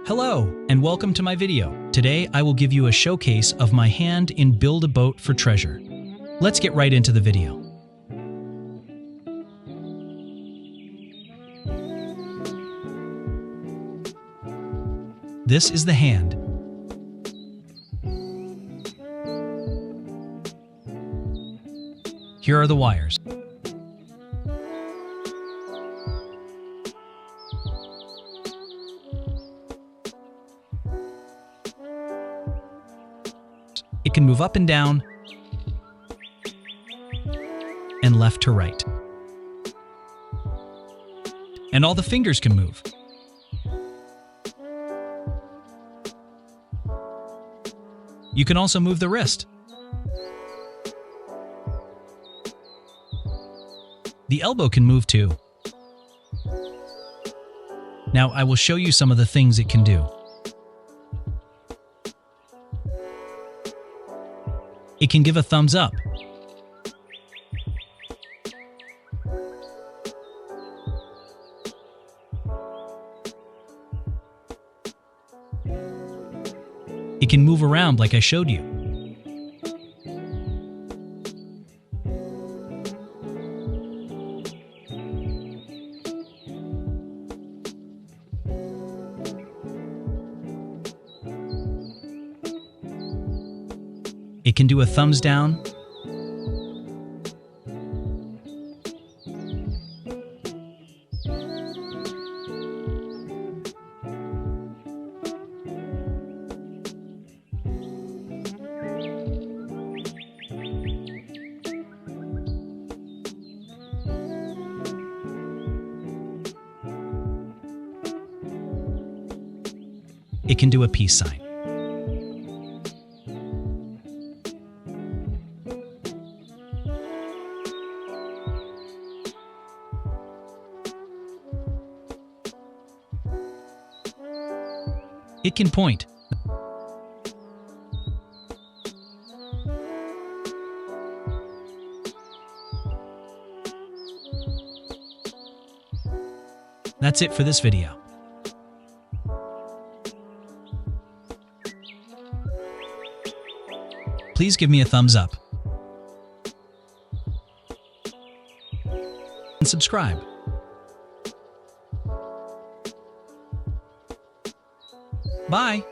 Hello, and welcome to my video. Today, I will give you a showcase of my hand in Build a Boat for Treasure. Let's get right into the video. This is the hand. Here are the wires. It can move up and down, and left to right. And all the fingers can move. You can also move the wrist. The elbow can move too. Now I will show you some of the things it can do. It can give a thumbs up. It can move around like I showed you. It can do a thumbs down. It can do a peace sign. It can point. That's it for this video. Please give me a thumbs up and subscribe. Bye!